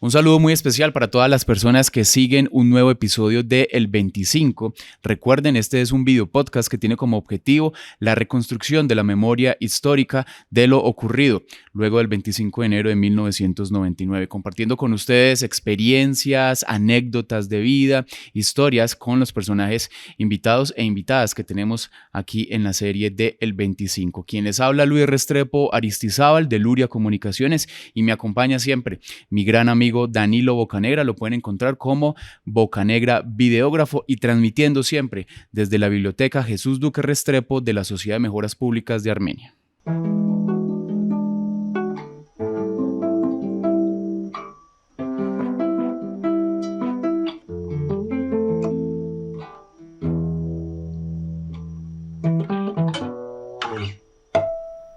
Un saludo muy especial para todas las personas que siguen un nuevo episodio de El 25. Recuerden, este es un video podcast que tiene como objetivo la reconstrucción de la memoria histórica de lo ocurrido luego del 25 de enero de 1999, compartiendo con ustedes experiencias, anécdotas de vida, historias con los personajes invitados e invitadas que tenemos aquí en la serie de El 25. Quien les habla, Luis Restrepo Aristizábal de Luria Comunicaciones, y me acompaña siempre mi gran amigo Danilo Bocanegra. Lo pueden encontrar como Bocanegra Videógrafo y transmitiendo siempre desde la Biblioteca Jesús Duque Restrepo de la Sociedad de Mejoras Públicas de Armenia.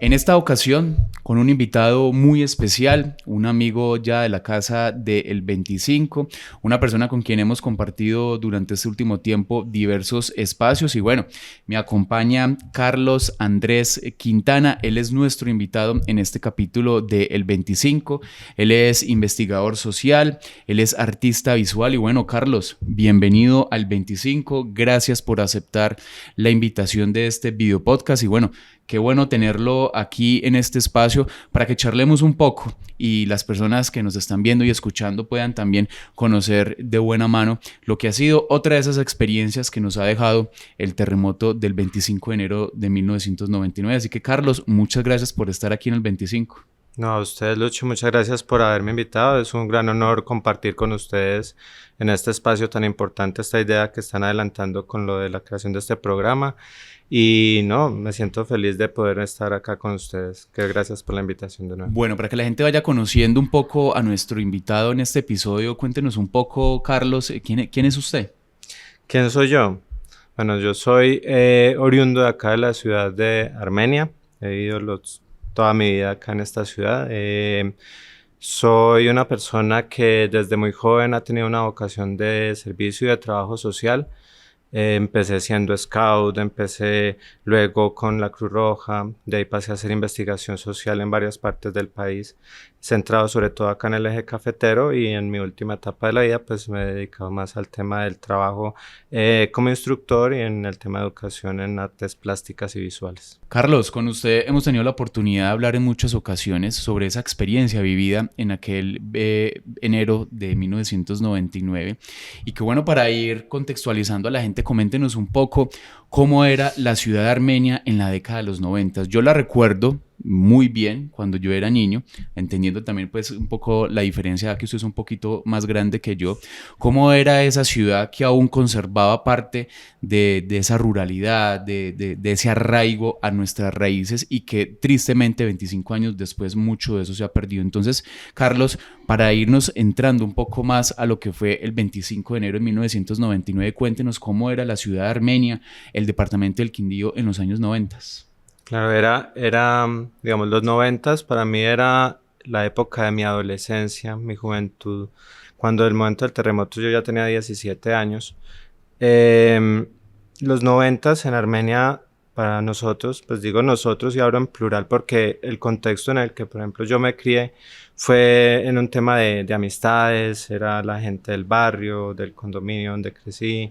En esta ocasión, con un invitado muy especial, un amigo ya de la casa del 25, una persona con quien hemos compartido durante este último tiempo diversos espacios. Y bueno, me acompaña Carlos Andrés Quintana. Él es nuestro invitado en este capítulo de El 25. Él es investigador social, él es artista visual. Y bueno, Carlos, bienvenido al 25. Gracias por aceptar la invitación de este video podcast. Y bueno, qué bueno tenerlo aquí en este espacio para que charlemos un poco y las personas que nos están viendo y escuchando puedan también conocer de buena mano lo que ha sido otra de esas experiencias que nos ha dejado el terremoto del 25 de enero de 1999. Así que, Carlos, muchas gracias por estar aquí en el 25. No, a ustedes, Lucho, muchas gracias por haberme invitado. Es un gran honor compartir con ustedes en este espacio tan importante esta idea que están adelantando con lo de la creación de este programa. Y no, me siento feliz de poder estar acá con ustedes. Que gracias por la invitación de nuevo. Bueno, para que la gente vaya conociendo un poco a nuestro invitado en este episodio, cuéntenos un poco, Carlos, ¿quién es usted? ¿Quién soy yo? Bueno, yo soy oriundo de acá de la ciudad de Armenia. He vivido toda mi vida acá en esta ciudad. Soy una persona que desde muy joven ha tenido una vocación de servicio y de trabajo social. Empecé siendo scout, empecé luego con la Cruz Roja, de ahí pasé a hacer investigación social en varias partes del país, centrado sobre todo acá en el eje cafetero, y en mi última etapa de la vida pues me he dedicado más al tema del trabajo como instructor y en el tema de educación en artes plásticas y visuales. Carlos, con usted hemos tenido la oportunidad de hablar en muchas ocasiones sobre esa experiencia vivida en aquel enero de 1999 y que bueno, para ir contextualizando a la gente, coméntenos un poco cómo era la ciudad de Armenia en la década de los 90. Yo la recuerdo muy bien cuando yo era niño, entendiendo también pues un poco la diferencia, que usted es un poquito más grande que yo, cómo era esa ciudad que aún conservaba parte de esa ruralidad, de ese arraigo a nuestras raíces y que tristemente 25 años después mucho de eso se ha perdido. Entonces, Carlos, para irnos entrando un poco más a lo que fue el 25 de enero de 1999, cuéntenos cómo era la ciudad de Armenia, el departamento del Quindío en los años 90. Claro, digamos, los 90 para mí era la época de mi adolescencia, mi juventud. Cuando el momento del terremoto yo ya tenía 17 años. Los 90 en Armenia para nosotros, pues digo nosotros y hablo en plural porque el contexto en el que, por ejemplo, yo me crié fue en un tema de amistades, era la gente del barrio, del condominio donde crecí.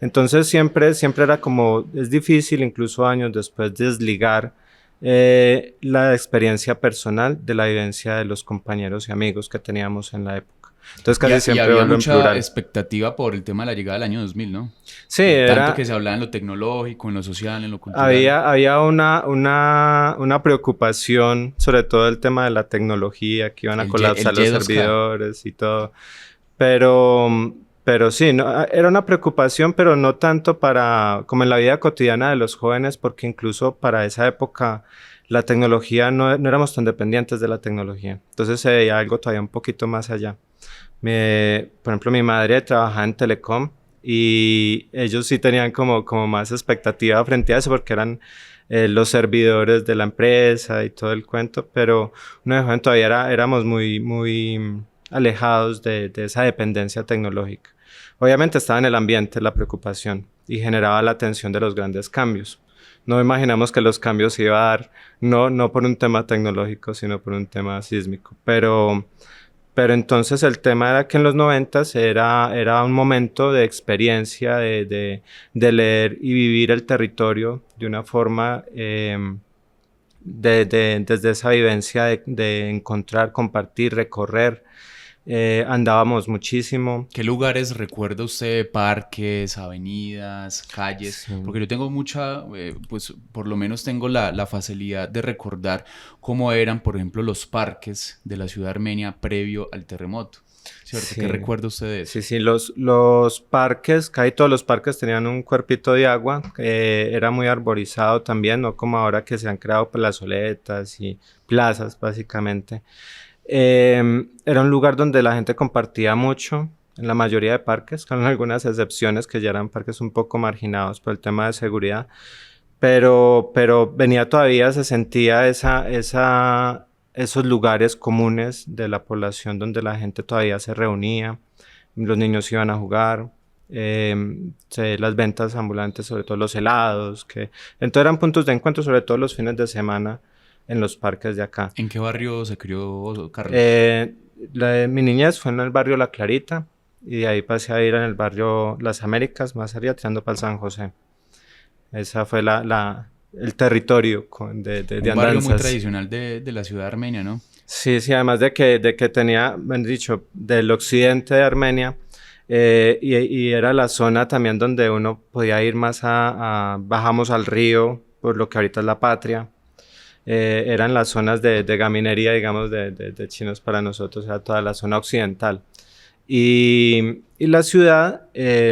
Entonces siempre era como, es difícil incluso años después desligar la experiencia personal de la vivencia de los compañeros y amigos que teníamos en la época. Entonces casi siempre había vuelvo en plural. mucha expectativa por el tema de la llegada del año 2000, ¿no? Sí, tanto que se hablaba en lo tecnológico, en lo social, en lo cultural. Había una preocupación sobre todo el tema de la tecnología, que iban a colapsar los servidores y todo. Pero sí, no, era una preocupación, pero no tanto como en la vida cotidiana de los jóvenes, porque incluso para esa época la tecnología no éramos tan dependientes de la tecnología. Entonces se veía algo todavía un poquito más allá. Por ejemplo, mi madre trabajaba en Telecom y ellos sí tenían como más expectativa frente a eso porque eran los servidores de la empresa y todo el cuento, pero uno de joven todavía éramos muy alejados de esa dependencia tecnológica. Obviamente estaba en el ambiente la preocupación y generaba la tensión de los grandes cambios. No imaginamos que los cambios se iban a dar no por un tema tecnológico, sino por un tema sísmico. Pero Pero entonces el tema era que en los 90s era un momento de experiencia, de leer y vivir el territorio de una forma, desde esa vivencia de encontrar, compartir, recorrer. Andábamos muchísimo. ¿Qué lugares recuerda usted? Parques, avenidas, calles. Sí. Porque yo tengo pues por lo menos tengo la facilidad de recordar cómo eran, por ejemplo, los parques de la ciudad armenia previo al terremoto. ¿Cierto? Sí. ¿Qué recuerda usted de eso? Sí, los parques, casi todos los parques tenían un cuerpito de agua, era muy arborizado también, no como ahora que se han creado plazoletas y plazas básicamente. Era un lugar donde la gente compartía mucho, en la mayoría de parques, con algunas excepciones que ya eran parques un poco marginados por el tema de seguridad, pero venía todavía, se sentía esos lugares comunes de la población donde la gente todavía se reunía, los niños iban a jugar, las ventas ambulantes, sobre todo los helados, que entonces eran puntos de encuentro, sobre todo los fines de semana en los parques de acá. ¿En qué barrio se crió Carlos? Mi niñez fue en el barrio La Clarita y de ahí pasé a ir en el barrio Las Américas, más allá, tirando para el San José. Esa fue el territorio de Un andanzas. barrio muy tradicional de la ciudad armenia, ¿no? Sí, además de que tenía, me han dicho, del occidente de Armenia, y era la zona también donde uno podía ir más bajamos al río, por lo que ahorita es La Patria. Eran las zonas de gaminería, digamos, de chinos para nosotros, era toda la zona occidental. Y la ciudad,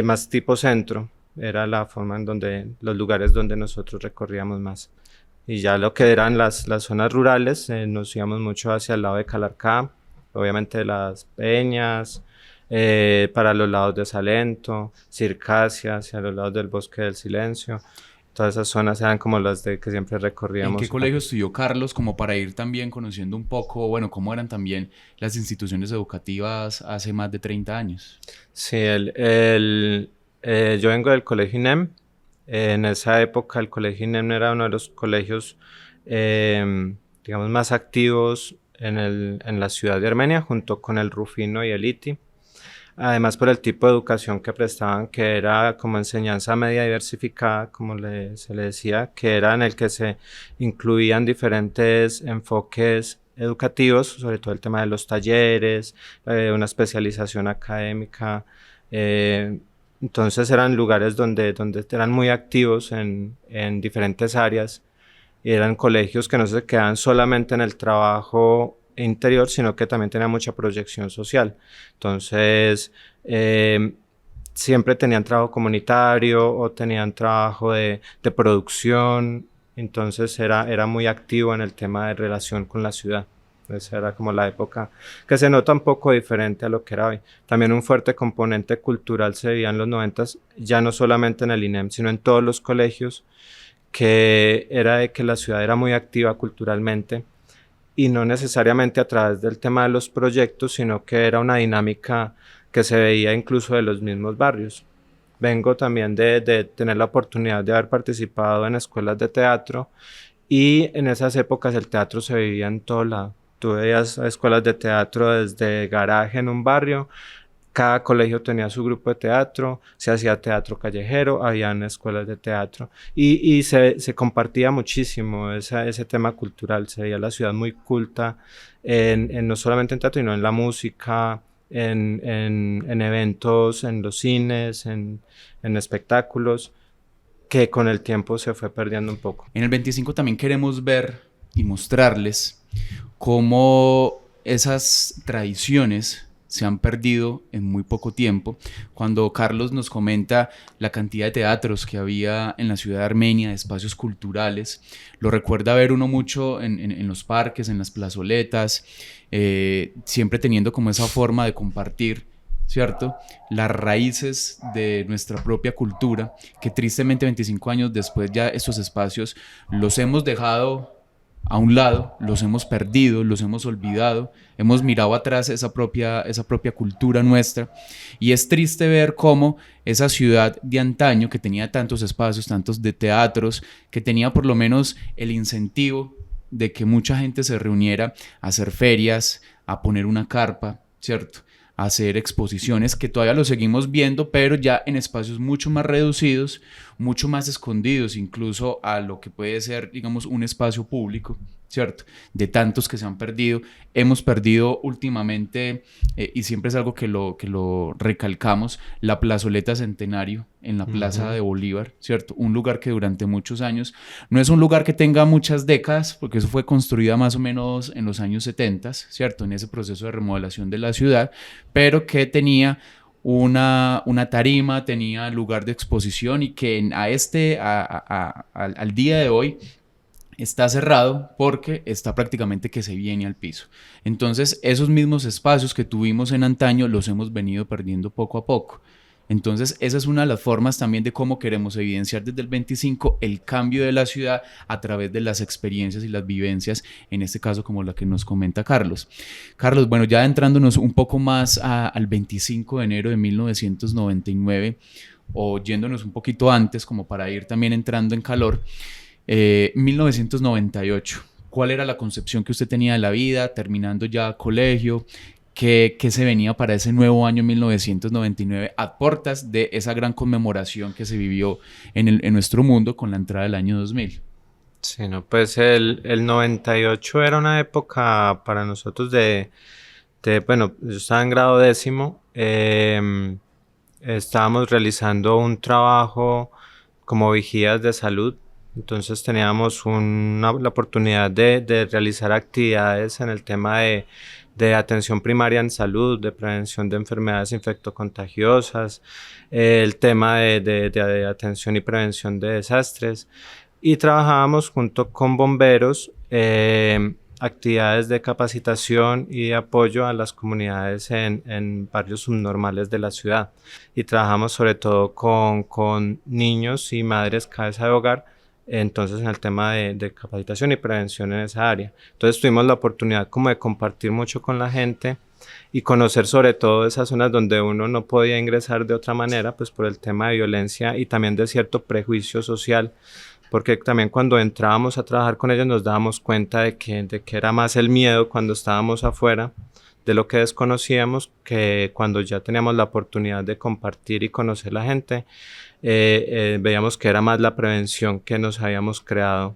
más tipo centro, era la forma en donde, los lugares donde nosotros recorríamos más. Y ya lo que eran las zonas rurales, nos íbamos mucho hacia el lado de Calarcá, obviamente de las Peñas, para los lados de Salento, Circasia, hacia los lados del Bosque del Silencio. Todas esas zonas eran como las que siempre recorríamos. ¿En qué colegio estudió Carlos? Como para ir también conociendo un poco, bueno, cómo eran también las instituciones educativas hace más de 30 años. Sí, yo vengo del colegio INEM. En esa época el colegio INEM era uno de los colegios, digamos, más activos en la ciudad de Armenia, junto con el Rufino y el ITI. Además por el tipo de educación que prestaban, que era como enseñanza media diversificada, como se le decía, que era en el que se incluían diferentes enfoques educativos, sobre todo el tema de los talleres, una especialización académica. Entonces eran lugares donde eran muy activos en diferentes áreas y eran colegios que no se quedaban solamente en el trabajo interior, sino que también tenía mucha proyección social. Entonces, siempre tenían trabajo comunitario o tenían trabajo de producción, entonces era muy activo en el tema de relación con la ciudad. Esa era como la época que se nota un poco diferente a lo que era hoy. También un fuerte componente cultural se veía en los 90s, ya no solamente en el INEM, sino en todos los colegios, que era de que la ciudad era muy activa culturalmente, y no necesariamente a través del tema de los proyectos, sino que era una dinámica que se veía incluso de los mismos barrios. Vengo también de tener la oportunidad de haber participado en escuelas de teatro, y en esas épocas el teatro se vivía en todo lado. Tú veías escuelas de teatro desde garaje en un barrio, cada colegio tenía su grupo de teatro, se hacía teatro callejero, habían escuelas de teatro y se compartía muchísimo ese tema cultural. Se veía la ciudad muy culta, no solamente en teatro, sino en la música, en eventos, en los cines, en espectáculos, que con el tiempo se fue perdiendo un poco. En el 25 también queremos ver y mostrarles cómo esas tradiciones se han perdido en muy poco tiempo. Cuando Carlos nos comenta la cantidad de teatros que había en la ciudad de Armenia, de espacios culturales, lo recuerda ver uno mucho en los parques, en las plazoletas, siempre teniendo como esa forma de compartir, ¿cierto?, las raíces de nuestra propia cultura, que tristemente 25 años después ya estos espacios los hemos dejado a un lado, los hemos perdido, los hemos olvidado, hemos mirado atrás esa propia cultura nuestra, y es triste ver cómo esa ciudad de antaño, que tenía tantos espacios, tantos de teatros, que tenía por lo menos el incentivo de que mucha gente se reuniera a hacer ferias, a poner una carpa, ¿cierto? A hacer exposiciones que todavía lo seguimos viendo, pero ya en espacios mucho más reducidos, mucho más escondidos, incluso a lo que puede ser, digamos, un espacio público, ¿cierto? De tantos que se han perdido. Hemos perdido últimamente, y siempre es algo que lo recalcamos, la plazoleta Centenario en la Plaza de Bolívar, ¿cierto? Un lugar que durante muchos años, no es un lugar que tenga muchas décadas, porque eso fue construida más o menos en los años 70, ¿cierto? En ese proceso de remodelación de la ciudad, pero que tenía una tarima, tenía lugar de exposición y que al día de hoy está cerrado porque está prácticamente que se viene al piso. Entonces, esos mismos espacios que tuvimos en antaño los hemos venido perdiendo poco a poco. Entonces, esa es una de las formas también de cómo queremos evidenciar desde el 25 el cambio de la ciudad a través de las experiencias y las vivencias, en este caso como la que nos comenta Carlos. Carlos, bueno, ya entrándonos un poco más al 25 de enero de 1999, o yéndonos un poquito antes como para ir también entrando en calor, 1998, ¿cuál era la concepción que usted tenía de la vida, terminando ya colegio? ¿Qué se venía para ese nuevo año 1999 a portas de esa gran conmemoración que se vivió en nuestro mundo con la entrada del año 2000? Sí, no, pues el 98 era una época para nosotros bueno, yo estaba en grado décimo, estábamos realizando un trabajo como vigías de salud. Entonces teníamos la oportunidad de realizar actividades en el tema de atención primaria en salud, de prevención de enfermedades infectocontagiosas, el tema de atención y prevención de desastres. Y trabajábamos junto con bomberos, actividades de capacitación y de apoyo a las comunidades en barrios subnormales de la ciudad. Y trabajamos sobre todo con niños y madres cabeza de hogar, entonces en el tema de capacitación y prevención en esa área. Entonces tuvimos la oportunidad como de compartir mucho con la gente y conocer sobre todo esas zonas donde uno no podía ingresar de otra manera, pues por el tema de violencia y también de cierto prejuicio social, porque también cuando entrábamos a trabajar con ellos nos dábamos cuenta de que era más el miedo cuando estábamos afuera de lo que desconocíamos, que cuando ya teníamos la oportunidad de compartir y conocer la gente, veíamos que era más la prevención que nos habíamos creado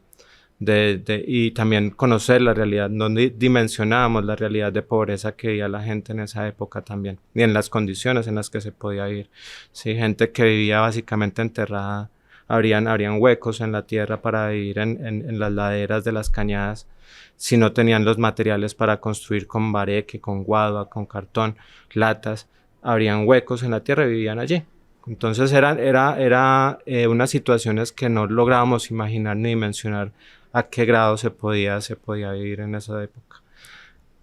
y también conocer la realidad, no dimensionábamos la realidad de pobreza que vivía la gente en esa época también, y en las condiciones en las que se podía vivir. Sí, gente que vivía básicamente enterrada, habrían huecos en la tierra para vivir en las laderas de las cañadas, si no tenían los materiales para construir con bareque, con guadua, con cartón, latas, habrían huecos en la tierra y vivían allí. Entonces era unas situaciones que no lográbamos imaginar ni dimensionar a qué grado se podía vivir en esa época.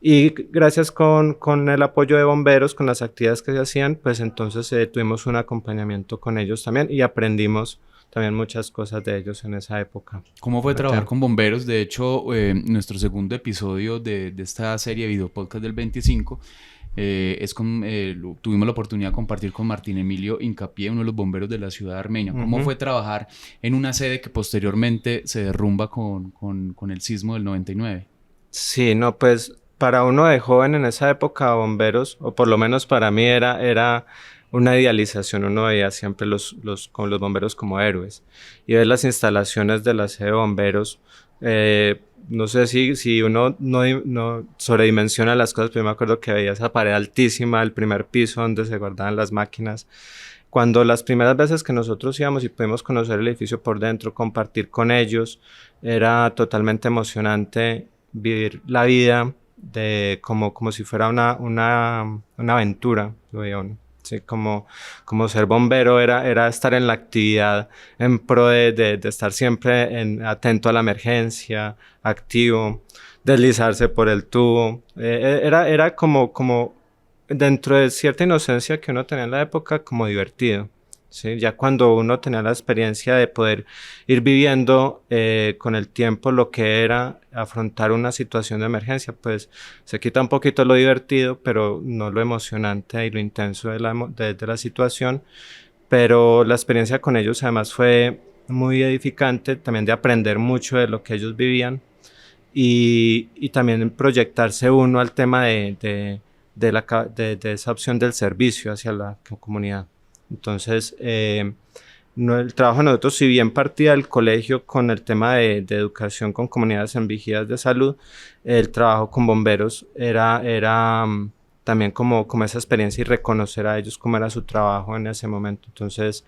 Y gracias con el apoyo de bomberos, con las actividades que se hacían, pues entonces tuvimos un acompañamiento con ellos también y aprendimos también muchas cosas de ellos en esa época. ¿Cómo fue trabajar con bomberos? De hecho, nuestro segundo episodio de esta serie Video Podcast del 25 tuvimos la oportunidad de compartir con Martín Emilio Incapié, uno de los bomberos de la ciudad de Armenia. ¿Cómo fue trabajar en una sede que posteriormente se derrumba con el sismo del 99? Sí, no, pues para uno de joven en esa época, bomberos, o por lo menos para mí era una idealización. Uno veía siempre con los bomberos como héroes. Y ver las instalaciones de la sede de bomberos, no sé si uno no sobredimensiona las cosas, pero me acuerdo que veía esa pared altísima, el primer piso donde se guardaban las máquinas. Cuando las primeras veces que nosotros íbamos y pudimos conocer el edificio por dentro, compartir con ellos, era totalmente emocionante vivir la vida como si fuera una aventura, lo veía uno. Sí, como ser bombero era estar en la actividad en pro de estar siempre atento a la emergencia, activo, deslizarse por el tubo. Era como dentro de cierta inocencia que uno tenía en la época, como divertido. ¿Sí? Ya cuando uno tenía la experiencia de poder ir viviendo con el tiempo lo que era afrontar una situación de emergencia, pues se quita un poquito lo divertido, pero no lo emocionante y lo intenso de la situación. Pero la experiencia con ellos además fue muy edificante, también de aprender mucho de lo que ellos vivían y también proyectarse uno al tema de de esa opción del servicio hacia la comunidad. Entonces, no, el trabajo de nosotros, si bien partía del colegio con el tema de educación con comunidades en vigías de salud, el trabajo con bomberos era también como esa experiencia y reconocer a ellos cómo era su trabajo en ese momento. Entonces,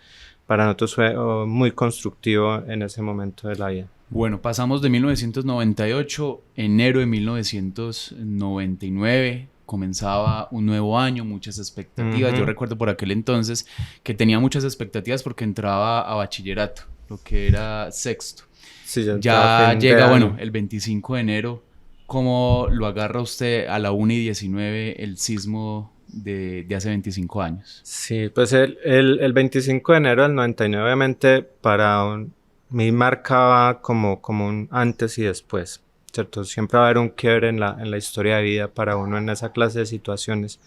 para nosotros fue muy constructivo en ese momento de la vida. Bueno, pasamos de 1998, enero de 1999, comenzaba un nuevo año, muchas expectativas. Yo recuerdo por aquel entonces que tenía muchas expectativas porque entraba a bachillerato, lo que era sexto. Sí, ya llega, bueno, el 25 de enero. ¿Cómo lo agarra usted a la 1:19 el sismo de hace 25 años? Sí, pues el 25 de enero del 99 obviamente para mí marcaba como un antes y después, ¿cierto? Siempre va a haber un quiebre en la historia de vida para uno en esa clase de situaciones.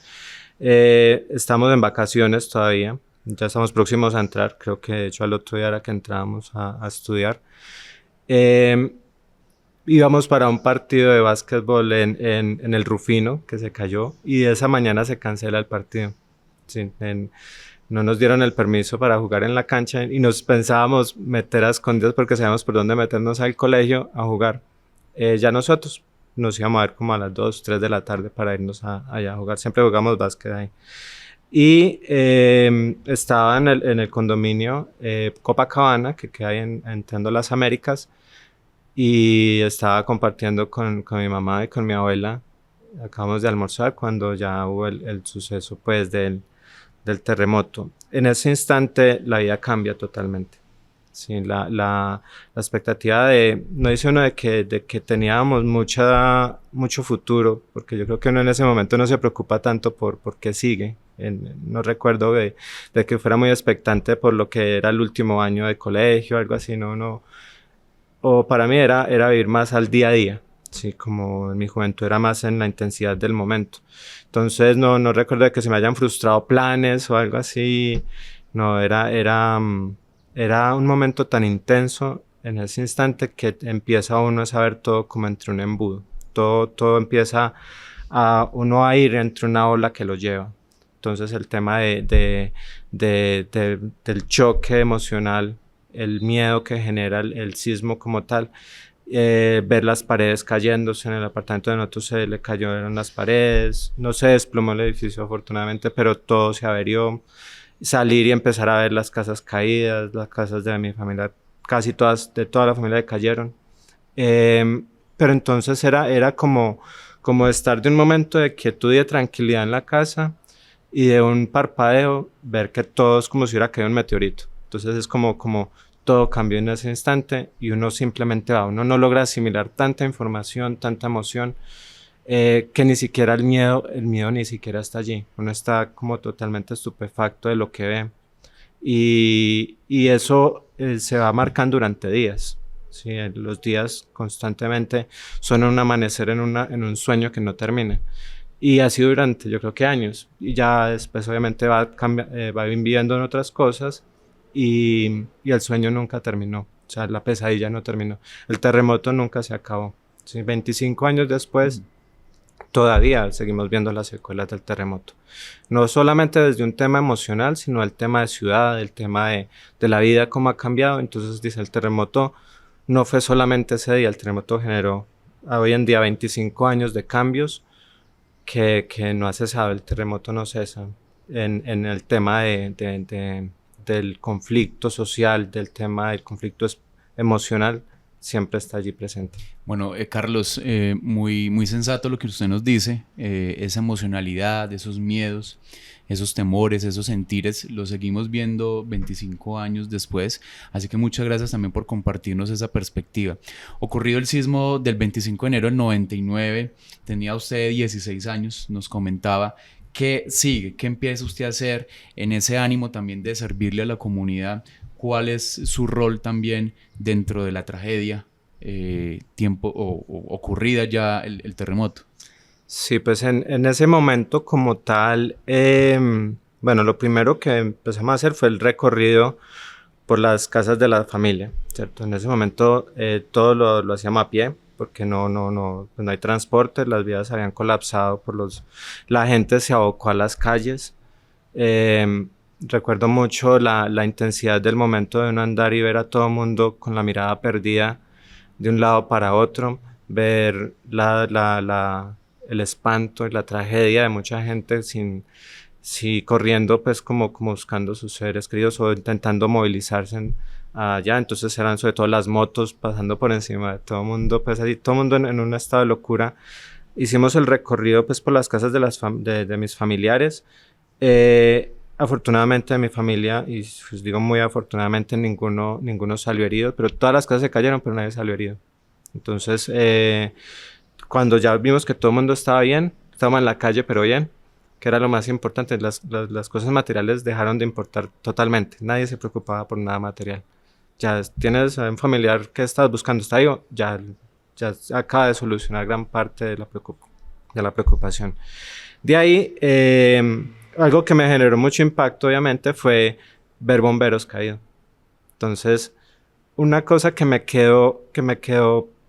Estamos en vacaciones todavía, ya estamos próximos a entrar, creo que de hecho al otro día era que entrábamos a estudiar. Íbamos para un partido de básquetbol en el Rufino, que se cayó, y esa mañana se cancela el partido. Sí, no nos dieron el permiso para jugar en la cancha y nos pensábamos meter a escondidas porque sabíamos por dónde meternos al colegio a jugar. Ya nosotros nos íbamos a ver como a las 2, 3 de la tarde para irnos allá a jugar. Siempre jugamos básquet ahí. Y estaba en el condominio Copacabana, que queda ahí en Tendo Las Américas, y estaba compartiendo con mi mamá y con mi abuela. Acabamos de almorzar cuando ya hubo el suceso pues del terremoto. En ese instante la vida cambia totalmente. Sí, la expectativa no dice uno de que teníamos mucho futuro, porque yo creo que uno en ese momento no se preocupa tanto por qué sigue. No recuerdo de que fuera muy expectante por lo que era el último año de colegio, algo así, o para mí era vivir más al día a día. Sí, como en mi juventud era más en la intensidad del momento. Entonces no recuerdo de que se me hayan frustrado planes o algo así. No, era un momento tan intenso en ese instante que empieza uno a saber todo como entre un embudo. Todo empieza uno a ir entre una ola que lo lleva. Entonces el tema del choque emocional, el miedo que genera el sismo como tal, ver las paredes cayéndose. En el apartamento de nosotros se le cayeron las paredes, no se desplomó el edificio afortunadamente, pero todo se averió. Salir y empezar a ver las casas caídas, las casas de mi familia, casi todas, de toda la familia cayeron. Pero entonces era como estar de un momento de quietud y de tranquilidad en la casa y de un parpadeo ver que todo es como si hubiera caído un meteorito. Entonces es como todo cambió en ese instante y uno simplemente uno no logra asimilar tanta información, tanta emoción, que ni siquiera el miedo ni siquiera está allí. Uno está como totalmente estupefacto de lo que ve y eso se va marcando durante días. Sí, los días constantemente son un amanecer en un sueño que no termina. Y así durante, yo creo que años. Y ya después obviamente va viviendo en otras cosas y el sueño nunca terminó. O sea, la pesadilla no terminó. El terremoto nunca se acabó. Sí, 25 años después, todavía seguimos viendo las secuelas del terremoto. No solamente desde un tema emocional, sino el tema de ciudad, el tema de la vida, cómo ha cambiado. Entonces dice, el terremoto no fue solamente ese día, el terremoto generó hoy en día 25 años de cambios que no ha cesado. El terremoto no cesa en el tema del conflicto social, del tema del conflicto emocional, siempre está allí presente. Bueno, Carlos, muy sensato lo que usted nos dice, esa emocionalidad, esos miedos, esos temores, esos sentires, los seguimos viendo 25 años después, así que muchas gracias también por compartirnos esa perspectiva. Ocurrido el sismo del 25 de enero del 99, tenía usted 16 años, nos comentaba. ¿Qué sigue? ¿Qué empieza usted a hacer en ese ánimo también de servirle a la comunidad? ¿Cuál es su rol también dentro de la tragedia ocurrida ya el terremoto? Sí, pues en ese momento como tal, bueno, lo primero que empezamos a hacer fue el recorrido por las casas de la familia, ¿cierto? En ese momento todo lo hacíamos a pie, porque pues no hay transporte, las vías habían colapsado la gente se abocó a las calles. Recuerdo mucho la intensidad del momento de uno andar y ver a todo el mundo con la mirada perdida de un lado para otro, ver el espanto y la tragedia de mucha gente sí, corriendo pues como buscando sus seres queridos o intentando movilizarse allá. Entonces eran sobre todo las motos pasando por encima de todo el mundo, pues así, todo el mundo en un estado de locura. Hicimos el recorrido pues por las casas de mis familiares. Afortunadamente de mi familia, y pues digo muy afortunadamente, ninguno salió herido, pero todas las casas se cayeron, pero nadie salió herido. Entonces, cuando ya vimos que todo el mundo estaba bien, estábamos en la calle, pero bien, que era lo más importante, las cosas materiales dejaron de importar totalmente, nadie se preocupaba por nada material. Ya tienes un familiar que estás buscando, está vivo, ya acaba de solucionar gran parte de la preocupación. De ahí, algo que me generó mucho impacto, obviamente, fue ver bomberos caídos. Entonces, una cosa que me quedó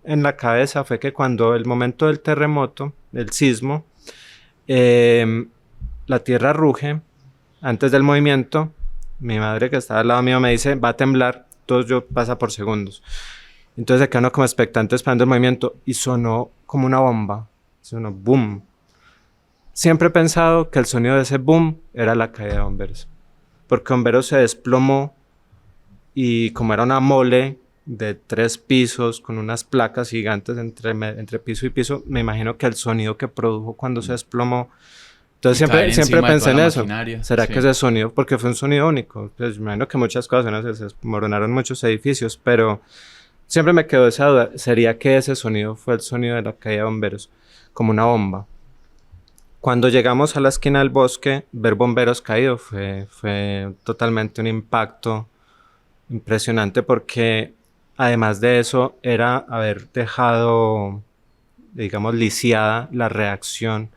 en la cabeza fue que cuando el momento del terremoto, del sismo, la tierra ruge. Antes del movimiento, mi madre que estaba al lado mío me dice, va a temblar, todo yo pasa por segundos. Entonces se quedó uno como expectante esperando el movimiento y sonó como una bomba, sonó boom. Siempre he pensado que el sonido de ese boom era la caída de bomberos, porque bomberos se desplomó y como era una mole de 3 pisos con unas placas gigantes entre piso y piso, me imagino que el sonido que produjo cuando se desplomó. Entonces siempre pensé en eso. ¿Será que ese sonido? Porque fue un sonido único. Pues me imagino que muchas cosas, ¿no? Se desmoronaron muchos edificios, pero siempre me quedó esa duda. ¿Sería que ese sonido fue el sonido de la caída de bomberos? Como una bomba. Cuando llegamos a la esquina del bosque, ver bomberos caídos fue totalmente un impacto impresionante porque además de eso era haber dejado, digamos, lisiada la reacción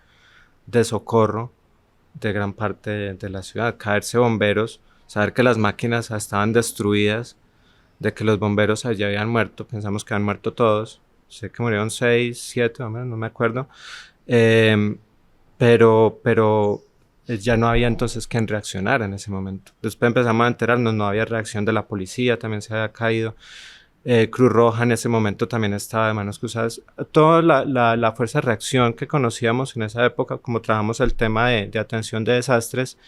de socorro de gran parte de la ciudad. Caerse bomberos, saber que las máquinas estaban destruidas, de que los bomberos ya habían muerto, pensamos que habían muerto todos, sé que murieron 6, 7 hombres, no me acuerdo, pero ya no había entonces quien reaccionar en ese momento. Después empezamos a enterarnos, no había reacción de la policía, también se había caído. Cruz Roja en ese momento también estaba de manos cruzadas. Toda la fuerza de reacción que conocíamos en esa época, como trabajamos el tema de atención de desastres,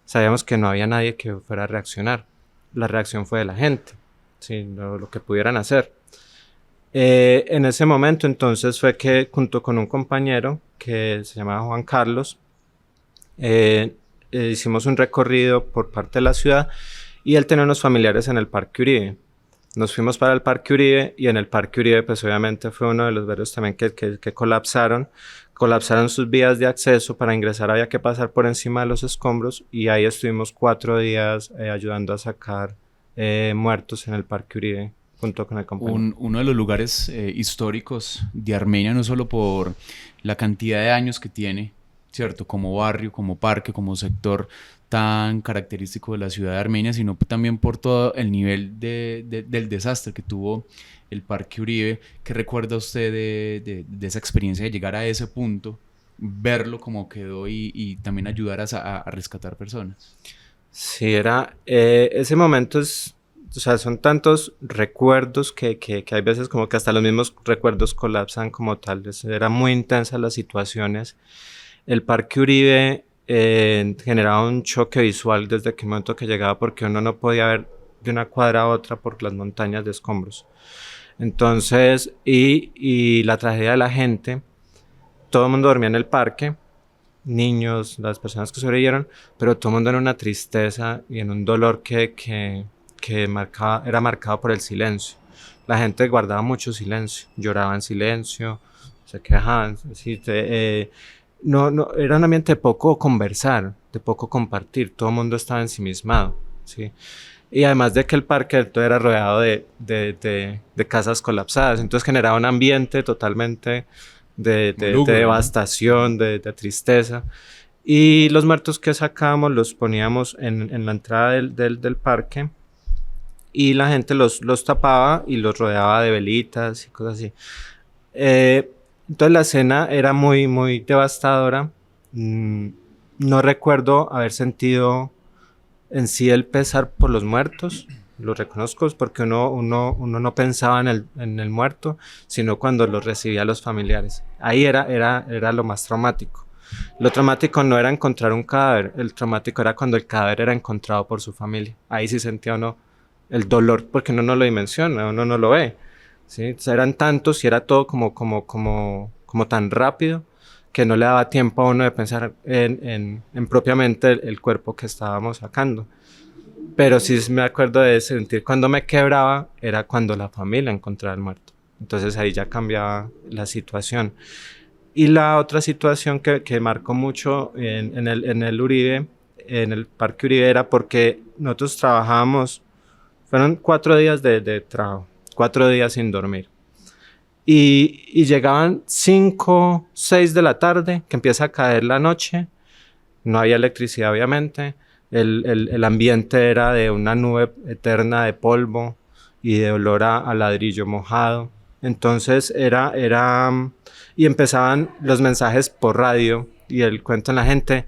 sabíamos que no había nadie que fuera a reaccionar. La reacción fue de la gente, ¿sí? Lo que pudieran hacer. En ese momento entonces fue que junto con un compañero que se llamaba Juan Carlos, hicimos un recorrido por parte de la ciudad y él tenía unos familiares en el Parque Uribe. Nos fuimos para el Parque Uribe y en el Parque Uribe pues obviamente fue uno de los barrios también que colapsaron sus vías de acceso. Para ingresar había que pasar por encima de los escombros y ahí estuvimos 4 días ayudando a sacar muertos en el Parque Uribe junto con el compañero. Uno de los lugares históricos de Armenia, no solo por la cantidad de años que tiene, ¿cierto? Como barrio, como parque, como sector tan característico de la ciudad de Armenia, sino también por todo el nivel del desastre que tuvo el Parque Uribe. ¿Qué recuerda usted de esa experiencia de llegar a ese punto, verlo como quedó y también ayudar a rescatar personas? Sí, ese momento o sea, son tantos recuerdos que hay veces como que hasta los mismos recuerdos colapsan como tal. Eran muy intensas las situaciones. El Parque Uribe generaba un choque visual desde el momento que llegaba porque uno no podía ver de una cuadra a otra por las montañas de escombros. Entonces, y la tragedia de la gente, todo el mundo dormía en el parque, niños, las personas que sobrevivieron, pero todo el mundo en una tristeza y en un dolor que era marcado por el silencio. La gente guardaba mucho silencio, lloraba en silencio, se quejaban, no, era un ambiente de poco conversar, de poco compartir, todo el mundo estaba ensimismado, ¿sí? Y además de que el parque todo era rodeado de casas colapsadas, entonces generaba un ambiente totalmente de devastación, de tristeza. Y los muertos que sacábamos los poníamos en la entrada del parque y la gente los tapaba y los rodeaba de velitas y cosas así. Entonces la escena era muy, muy devastadora. No recuerdo haber sentido en sí el pesar por los muertos, lo reconozco, porque uno no pensaba en el muerto, sino cuando lo recibía los familiares. Ahí era lo más traumático. Lo traumático no era encontrar un cadáver, el traumático era cuando el cadáver era encontrado por su familia. Ahí sí sentía uno el dolor, porque uno no lo dimensiona, uno no lo ve. ¿Sí? O sea, eran tantos y era todo como tan rápido que no le daba tiempo a uno de pensar en propiamente el cuerpo que estábamos sacando. Pero sí me acuerdo de sentir cuando me quebraba, era cuando la familia encontraba el muerto. Entonces ahí ya cambiaba la situación. Y la otra situación que marcó mucho en el Uribe, en el Parque Uribe, era porque nosotros trabajábamos, fueron 4 días de trabajo, 4 días sin dormir. Y llegaban 5, 6 de la tarde, que empieza a caer la noche, no había electricidad obviamente, el ambiente era de una nube eterna de polvo y de olor a ladrillo mojado. Entonces y empezaban los mensajes por radio y el cuento en la gente,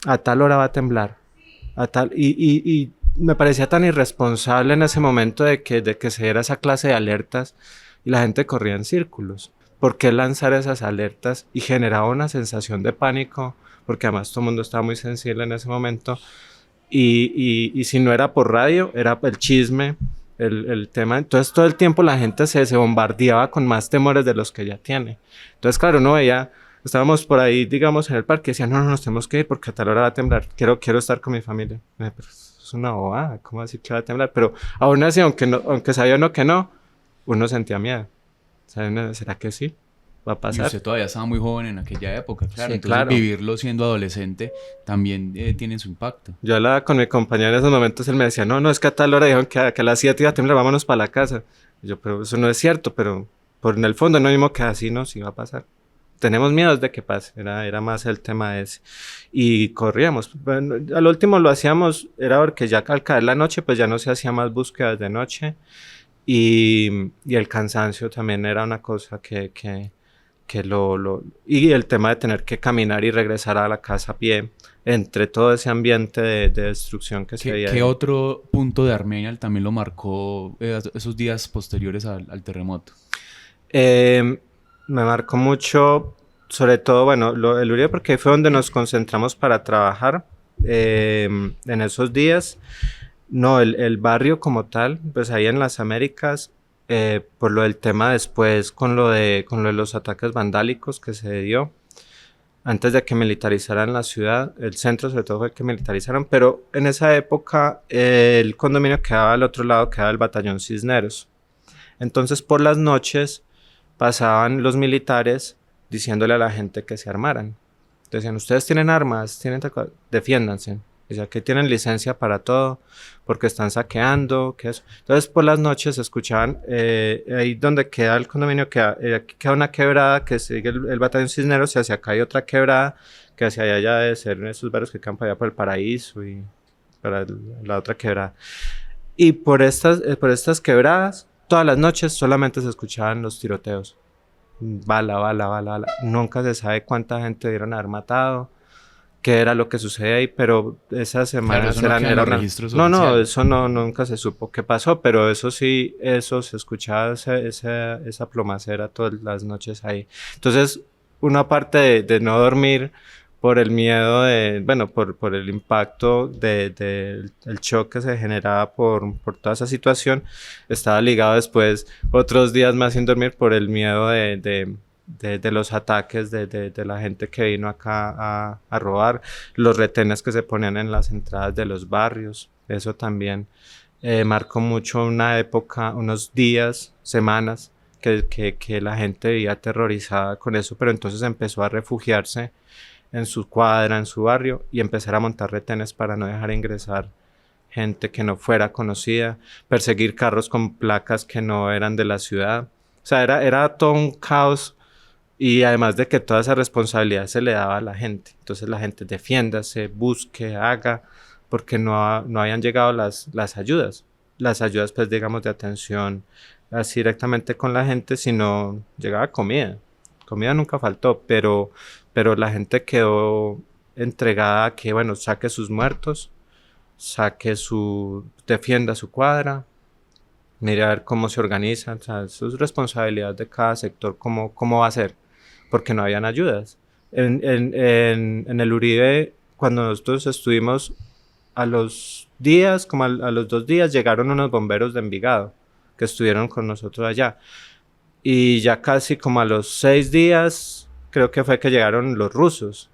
a tal hora va a temblar, y me parecía tan irresponsable en ese momento de que se diera esa clase de alertas y la gente corría en círculos. ¿Por qué lanzar esas alertas? Y generaba una sensación de pánico, porque además todo el mundo estaba muy sensible en ese momento. Y si no era por radio, era el chisme, el tema. Entonces todo el tiempo la gente se bombardeaba con más temores de los que ya tiene. Entonces, claro, uno veía, estábamos por ahí, digamos, en el parque, y decían, no, nos tenemos que ir porque a tal hora va a temblar. Quiero estar con mi familia. Pero es una bobada, ¿cómo decir que va a temblar? Pero aún así, aunque sabía uno que no, uno sentía miedo. ¿Será que sí? ¿Va a Y pasar? usted todavía estaba muy joven en aquella época, claro. Sí, Entonces claro. vivirlo siendo adolescente también tiene su impacto. Yo hablaba con mi compañero en esos momentos, él me decía, no, es que a tal hora dijeron que a las 7 iba a temblar, vámonos para la casa. Y yo, pero eso no es cierto, pero por en el fondo no mismo que así no, sí va a pasar. Tenemos miedo de que pase, era más el tema ese. Y corríamos. Bueno, al último lo hacíamos, era porque ya al caer la noche, pues ya no se hacía más búsquedas de noche. Y el cansancio también era una cosa y el tema de tener que caminar y regresar a la casa a pie entre todo ese ambiente de destrucción que se veía. ¿Qué otro punto de Armenia también lo marcó esos días posteriores al terremoto? Me marcó mucho, sobre todo, bueno, el Uribe, porque fue donde nos concentramos para trabajar en esos días. No, el barrio como tal, pues ahí en las Américas, por lo del tema después con lo de los ataques vandálicos que se dio, antes de que militarizaran la ciudad, el centro sobre todo fue el que militarizaron, pero en esa época el condominio quedaba al otro lado, quedaba el batallón Cisneros. Entonces por las noches pasaban los militares diciéndole a la gente que se armaran. Decían, ustedes tienen armas, defiéndanse. Ya que tienen licencia para todo, porque están saqueando, que eso. Entonces por las noches escuchaban, ahí donde queda el condominio, queda una quebrada que sigue el batallón Cisneros, y hacia acá hay otra quebrada, que hacia allá debe ser esos barrios que quedan para allá por el Paraíso y para la otra quebrada. Y por estas quebradas, todas las noches solamente se escuchaban los tiroteos. Bala, bala, bala, bala. Nunca se sabe cuánta gente debieron haber matado, qué era lo que sucede ahí, pero esas semanas claro, eso no eran registros no, oficiales. eso nunca se supo qué pasó, pero eso sí, eso se escuchaba esa plomacera todas las noches ahí. Entonces, una parte de no dormir por el miedo bueno, por el impacto el shock que se generaba por toda esa situación, estaba ligado después otros días más sin dormir por el miedo de los ataques de la gente que vino acá a robar, los retenes que se ponían en las entradas de los barrios. Eso también marcó mucho una época, unos días, semanas, que la gente vivía aterrorizada con eso, pero entonces empezó a refugiarse en su cuadra, en su barrio, y empezar a montar retenes para no dejar ingresar gente que no fuera conocida, perseguir carros con placas que no eran de la ciudad. O sea, era todo un caos. Y además de que toda esa responsabilidad se le daba a la gente. Entonces la gente defiéndase, busque, haga, porque no habían llegado las ayudas. Las ayudas, pues, digamos, de atención así directamente con la gente, sino llegaba comida. Comida nunca faltó, pero la gente quedó entregada a que, bueno, saque sus muertos, defienda su cuadra, mire a ver cómo se organizan. O sea, eso es responsabilidad de cada sector, cómo va a ser, porque no habían ayudas. En el Uribe, cuando nosotros estuvimos, a los días, como a los 2 días, llegaron unos bomberos de Envigado que estuvieron con nosotros allá. Y ya casi como a los 6 días, creo que fue que llegaron los rusos,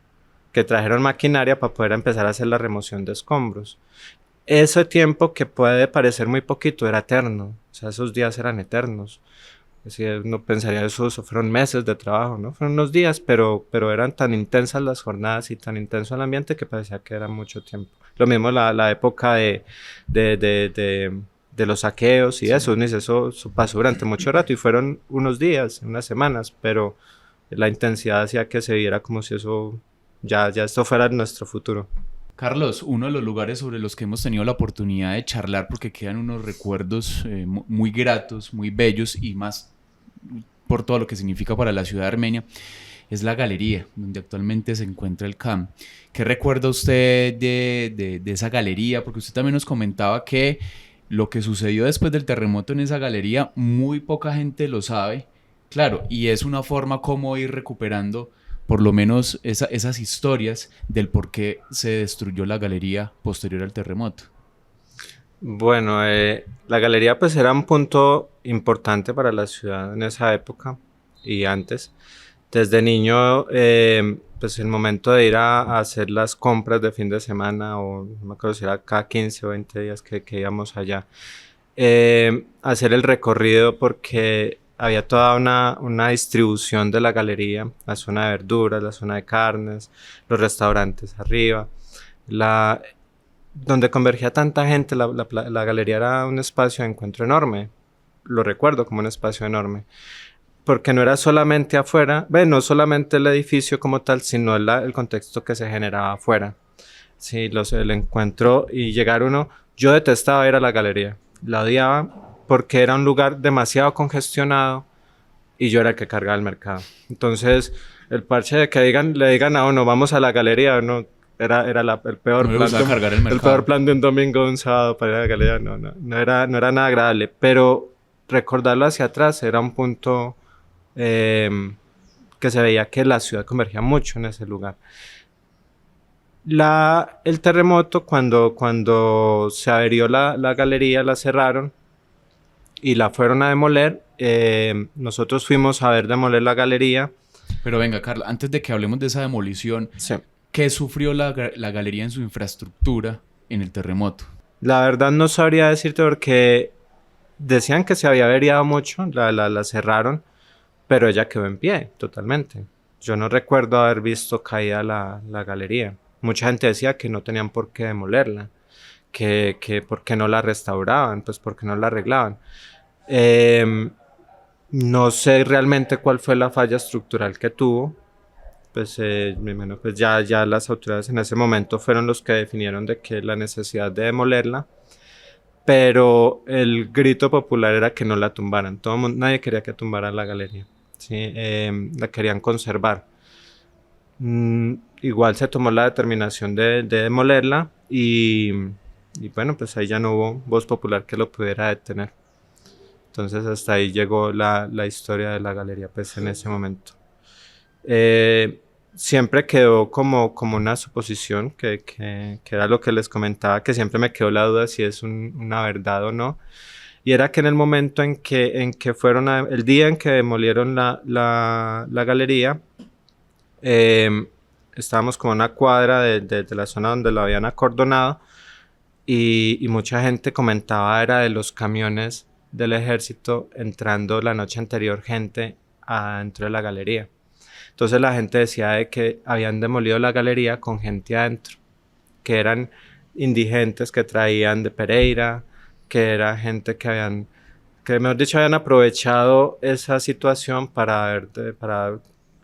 que trajeron maquinaria para poder empezar a hacer la remoción de escombros. Ese tiempo que puede parecer muy poquito era eterno, o sea, esos días eran eternos. Así uno pensaría eso fueron meses de trabajo, ¿no? Fueron unos días, pero eran tan intensas las jornadas y tan intenso el ambiente que parecía que era mucho tiempo. Lo mismo la época de los saqueos y sí. Eso pasó durante mucho rato y fueron unos días, unas semanas, pero la intensidad hacía que se viera como si eso ya esto fuera nuestro futuro. Carlos, uno de los lugares sobre los que hemos tenido la oportunidad de charlar porque quedan unos recuerdos muy gratos, muy bellos y más por todo lo que significa para la ciudad de Armenia, es la galería donde actualmente se encuentra el CAM. ¿Qué recuerda usted de esa galería? Porque usted también nos comentaba que lo que sucedió después del terremoto en esa galería, muy poca gente lo sabe. Claro, y es una forma como ir recuperando por lo menos esas historias del por qué se destruyó la galería posterior al terremoto. Bueno, la galería pues era un punto importante para la ciudad en esa época y antes. Desde niño, pues el momento de ir a hacer las compras de fin de semana, o no me acuerdo si era cada 15 o 20 días que íbamos allá, hacer el recorrido porque había toda una distribución de la galería, la zona de verduras, la zona de carnes, los restaurantes arriba, donde convergía tanta gente. La galería era un espacio de encuentro enorme, lo recuerdo como un espacio enorme, porque no era solamente afuera, no solamente el edificio como tal, sino el contexto que se generaba afuera. Sí, el encuentro y llegar uno, yo detestaba ir a la galería, la odiaba porque era un lugar demasiado congestionado y yo era el que cargaba el mercado. Entonces, el parche de que le digan a uno, vamos a la galería, no, era el peor No plan cargar el el peor plan de un domingo o un sábado para ir a la galería, no era nada agradable, pero recordarlo hacia atrás era un punto que se veía que la ciudad convergía mucho en ese lugar. El terremoto, cuando se averió la galería, la cerraron y la fueron a demoler. Nosotros fuimos a ver demoler la galería. Pero venga, Carlos, antes de que hablemos de esa demolición, sí. ¿Qué sufrió la galería en su infraestructura en el terremoto? La verdad no sabría decirte porque decían que se había averiado mucho, la cerraron, pero ella quedó en pie totalmente. Yo no recuerdo haber visto caída la galería. Mucha gente decía que no tenían por qué demolerla, que por qué no la restauraban, pues por qué no la arreglaban. No sé realmente cuál fue la falla estructural que tuvo. Pues, pues ya las autoridades en ese momento fueron los que definieron de que la necesidad de demolerla, pero el grito popular era que no la tumbaran. Nadie quería que tumbaran la galería, ¿sí? La querían conservar. Igual se tomó la determinación de demolerla y bueno, pues ahí ya no hubo voz popular que lo pudiera detener. Entonces hasta ahí llegó la historia de la galería, pues en ese momento. Siempre quedó como una suposición que era lo que les comentaba, que siempre me quedó la duda si es una verdad o no, y era que en el momento en que fueron el día en que demolieron la galería, estábamos como a una cuadra de la zona donde lo habían acordonado y mucha gente comentaba era de los camiones del ejército entrando la noche anterior gente adentro de la galería. Entonces la gente decía de que habían demolido la galería con gente adentro, que eran indigentes que traían de Pereira, que era gente que mejor dicho habían aprovechado esa situación para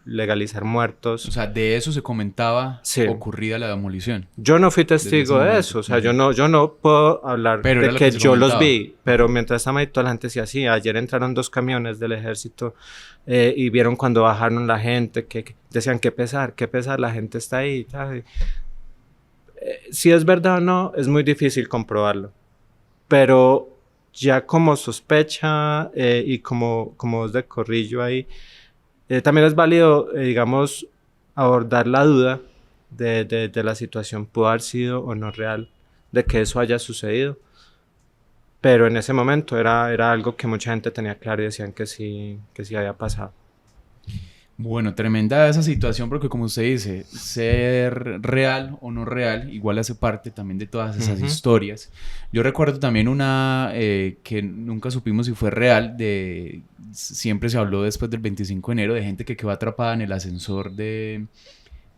legalizar muertos. O sea, de eso se comentaba Sí. ocurrida la demolición. Yo no fui Desde ese testigo de momento. eso, o sea, yo no puedo hablar Pero de era lo que que se yo los comentaba. vi, pero mientras estaba ahí toda la gente decía así, ayer entraron 2 camiones del ejército y vieron cuando bajaron la gente, que decían qué pesar, la gente está ahí, tal. Si es verdad o no, es muy difícil comprobarlo, pero ya como sospecha y como voz de corrillo ahí, también es válido, digamos, abordar la duda de la situación, pudo haber sido o no real, de que eso haya sucedido. Pero en ese momento era algo que mucha gente tenía claro y decían que sí había pasado. Bueno, tremenda esa situación porque como usted dice, ser real o no real igual hace parte también de todas esas historias. Yo recuerdo también una que nunca supimos si fue real, siempre se habló después del 25 de enero de gente que quedó atrapada en el ascensor de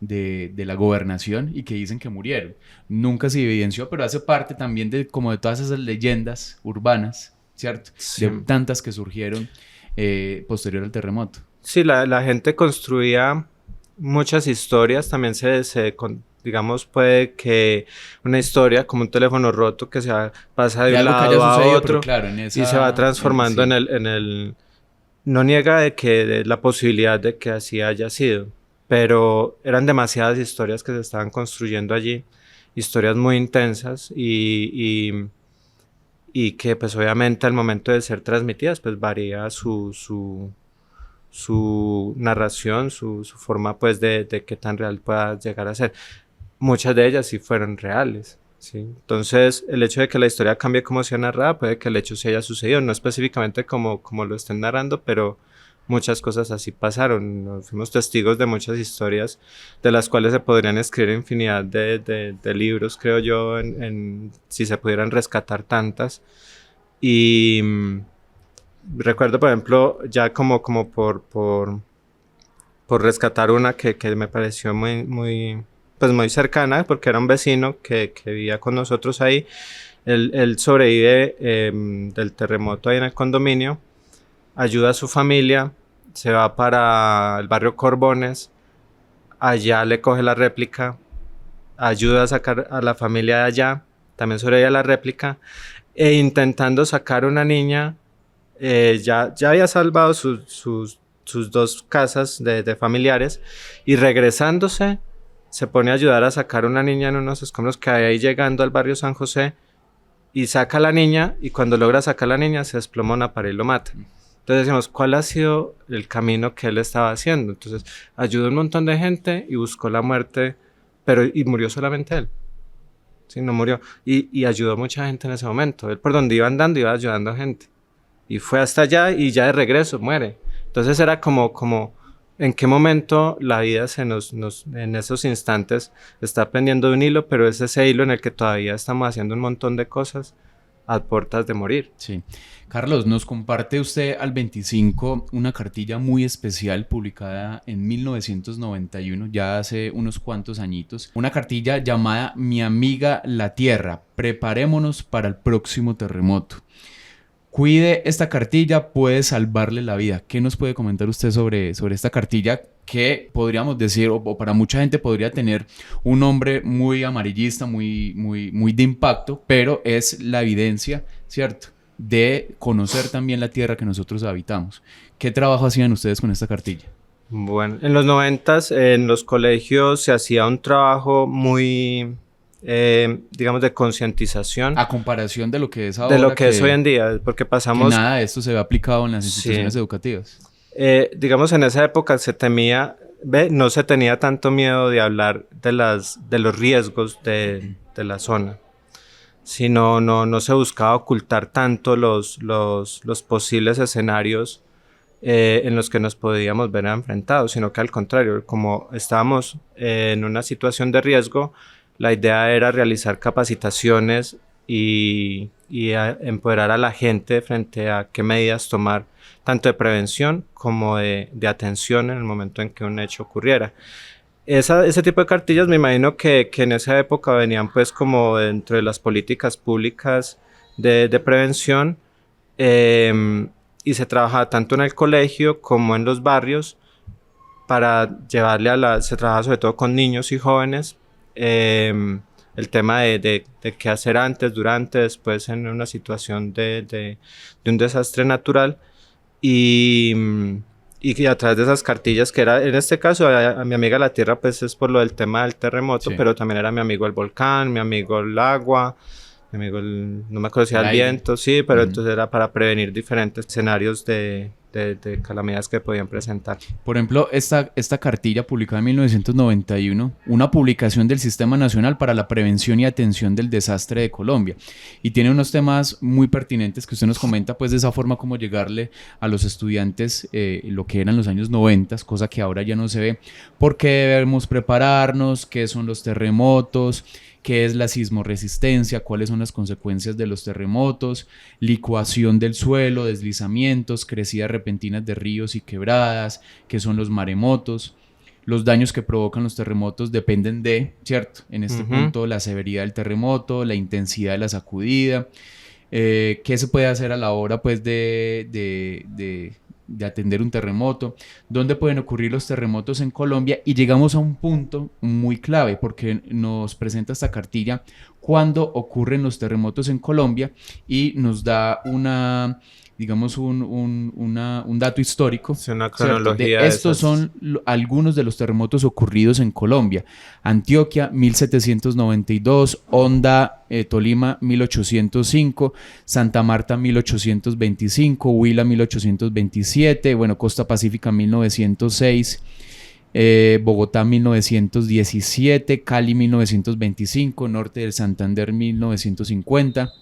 la gobernación y que dicen que murieron. Nunca se evidenció, pero hace parte también de como de todas esas leyendas urbanas, ¿cierto? Sí. De tantas que surgieron posterior al terremoto. Sí, la gente construía muchas historias, también digamos, puede que una historia como un teléfono roto que pasa de un algo que haya lado a sucedido, otro pero claro, en esa, y se va transformando sí. en el... No niega de la posibilidad de que así haya sido, pero eran demasiadas historias que se estaban construyendo allí, historias muy intensas y que pues obviamente al momento de ser transmitidas pues varía su narración, su forma pues de qué tan real pueda llegar a ser. Muchas de ellas sí fueron reales, ¿sí? Entonces el hecho de que la historia cambie como sea narrada puede que el hecho sí haya sucedido, no específicamente como lo estén narrando, pero muchas cosas así pasaron. Nos fuimos testigos de muchas historias de las cuales se podrían escribir infinidad de libros, creo yo, si se pudieran rescatar tantas. Y recuerdo, por ejemplo, ya como por rescatar una que me pareció pues muy cercana, porque era un vecino que vivía con nosotros ahí. Él sobrevive del terremoto ahí en el condominio, ayuda a su familia, se va para el barrio Corbones, allá le coge la réplica, ayuda a sacar a la familia de allá, también sobrevive a la réplica, e intentando sacar una niña, ya había salvado sus 2 casas de familiares y regresándose se pone a ayudar a sacar una niña en unos escombros que hay ahí llegando al barrio San José y saca a la niña y cuando logra sacar a la niña se desploma una pared y lo mata. Entonces decimos, ¿cuál ha sido el camino que él estaba haciendo? Entonces ayudó a un montón de gente y buscó la muerte, y murió solamente él. Sí, no murió. Y ayudó a mucha gente en ese momento. Él por donde iba andando iba ayudando a gente. Y fue hasta allá y ya de regreso muere. Entonces era como en qué momento la vida en esos instantes está pendiendo de un hilo, pero es ese hilo en el que todavía estamos haciendo un montón de cosas a puertas de morir. Sí. Carlos, nos comparte usted al 25 una cartilla muy especial publicada en 1991, ya hace unos cuantos añitos. Una cartilla llamada Mi amiga la Tierra, preparémonos para el próximo terremoto. Cuide esta cartilla, puede salvarle la vida. ¿Qué nos puede comentar usted sobre esta cartilla que podríamos decir, o para mucha gente podría tener un nombre muy amarillista, muy de impacto, pero es la evidencia, ¿cierto?, de conocer también la tierra que nosotros habitamos? ¿Qué trabajo hacían ustedes con esta cartilla? Bueno, en los 90s en los colegios se hacía un trabajo muy, digamos, de concientización. A comparación de lo que es ahora. De lo que es hoy en día, porque pasamos... Que nada de esto se ve aplicado en las instituciones educativas. Digamos, en esa época se temía, no se tenía tanto miedo de hablar de los riesgos de la zona, sino no se buscaba ocultar tanto los posibles escenarios en los que nos podíamos ver enfrentados, sino que al contrario, como estábamos en una situación de riesgo, la idea era realizar capacitaciones y empoderar a la gente frente a qué medidas tomar, tanto de prevención como de atención en el momento en que un hecho ocurriera. Ese tipo de cartillas me imagino que en esa época venían pues como dentro de las políticas públicas de prevención, y se trabajaba tanto en el colegio como en los barrios para llevarle se trabaja sobre todo con niños y jóvenes, el tema de qué hacer antes, durante, después en una situación de un desastre natural y a través de esas cartillas que era, en este caso a mi amiga la tierra pues es por lo del tema del terremoto, sí, pero también era mi amigo el volcán, mi amigo el agua, mi amigo no me acuerdo si era el viento, sí, pero entonces era para prevenir diferentes escenarios de calamidades que podían presentar. Por ejemplo, esta cartilla publicada en 1991, una publicación del Sistema Nacional para la Prevención y Atención del Desastre de Colombia, y tiene unos temas muy pertinentes que usted nos comenta, pues de esa forma como llegarle a los estudiantes lo que eran los años 90, cosa que ahora ya no se ve. ¿Por qué debemos prepararnos? ¿Qué son los terremotos? ¿Qué es la sismoresistencia? ¿Cuáles son las consecuencias de los terremotos? Licuación del suelo, deslizamientos, crecidas repentinas de ríos y quebradas. ¿Qué son los maremotos? Los daños que provocan los terremotos dependen de, ¿cierto? En este punto, la severidad del terremoto, la intensidad de la sacudida. ¿Qué se puede hacer a la hora, pues, de atender un terremoto? ¿Dónde pueden ocurrir los terremotos en Colombia? Y llegamos a un punto muy clave porque nos presenta esta cartilla cuándo ocurren los terremotos en Colombia y nos da digamos un dato histórico. Sí, una cronología. Estos son algunos de los terremotos ocurridos en Colombia. Antioquia, 1792, Honda, Tolima, 1805, Santa Marta, 1825, Huila, 1827, bueno, Costa Pacífica, 1906, Bogotá, 1917, Cali, 1925, Norte del Santander, 1950,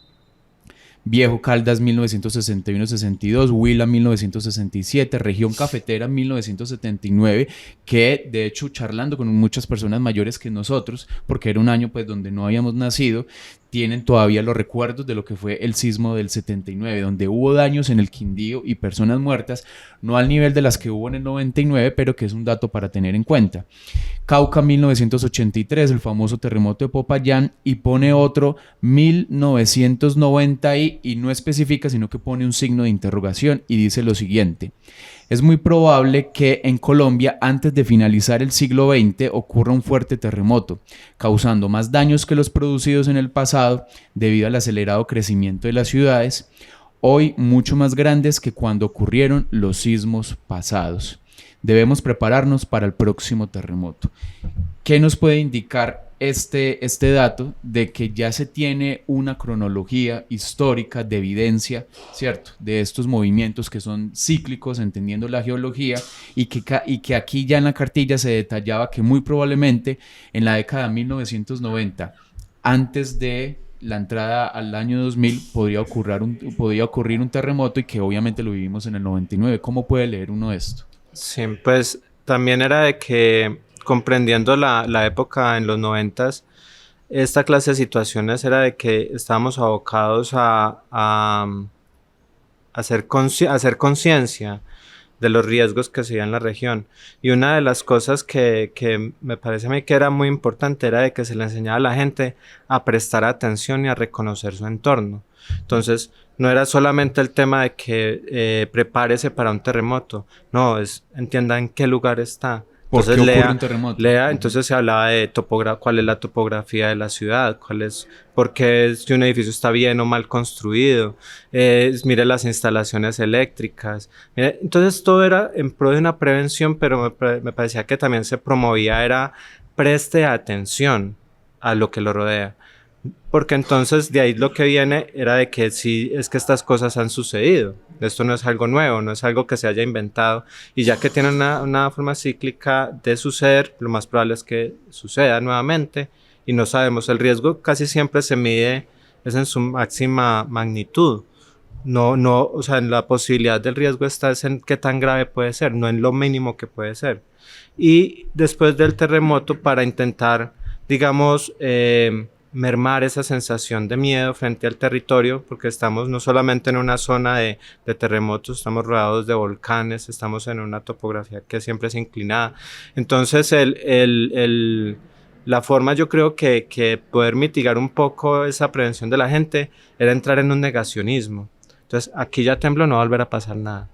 Viejo Caldas 1961-62, Huila 1967, Región Cafetera 1979, que de hecho charlando con muchas personas mayores que nosotros, porque era un año pues donde no habíamos nacido, tienen todavía los recuerdos de lo que fue el sismo del 79, donde hubo daños en el Quindío y personas muertas, no al nivel de las que hubo en el 99, pero que es un dato para tener en cuenta. Cauca 1983, el famoso terremoto de Popayán, y pone otro 1990 y no especifica, sino que pone un signo de interrogación y dice lo siguiente: es muy probable que en Colombia antes de finalizar el siglo XX ocurra un fuerte terremoto, causando más daños que los producidos en el pasado debido al acelerado crecimiento de las ciudades, hoy mucho más grandes que cuando ocurrieron los sismos pasados. Debemos prepararnos para el próximo terremoto. ¿Qué nos puede indicar este dato de que ya se tiene una cronología histórica de evidencia, ¿cierto?, de estos movimientos que son cíclicos, entendiendo la geología, y que aquí ya en la cartilla se detallaba que muy probablemente en la década de 1990, antes de la entrada al año 2000, podría ocurrir un terremoto, y que obviamente lo vivimos en el 99. ¿Cómo puede leer uno esto? Sí, pues también era de que comprendiendo la época en los 90s, esta clase de situaciones era de que estábamos abocados a hacer conciencia de los riesgos que se veían en la región. Y una de las cosas que me parece a mí que era muy importante era de que se le enseñaba a la gente a prestar atención y a reconocer su entorno. Entonces, no era solamente el tema de que prepárese para un terremoto, no, entienda en qué lugar está. Entonces entonces se hablaba de cuál es la topografía de la ciudad, por qué si un edificio está bien o mal construido, mire las instalaciones eléctricas. Mire, entonces todo era en pro de una prevención, pero me parecía que también se promovía preste atención a lo que lo rodea. Porque entonces de ahí lo que viene era de que sí, es que estas cosas han sucedido. Esto no es algo nuevo, no es algo que se haya inventado. Y ya que tiene una forma cíclica de suceder, lo más probable es que suceda nuevamente. Y no sabemos, el riesgo casi siempre se mide es en su máxima magnitud. O sea, en la posibilidad del riesgo está en qué tan grave puede ser, no en lo mínimo que puede ser. Y después del terremoto, para intentar, digamos, mermar esa sensación de miedo frente al territorio, porque estamos no solamente en una zona de terremotos, estamos rodeados de volcanes, estamos en una topografía que siempre es inclinada. Entonces, la forma, yo creo que poder mitigar un poco esa prevención de la gente era entrar en un negacionismo. Entonces, aquí ya tembló, no va a volver a pasar nada.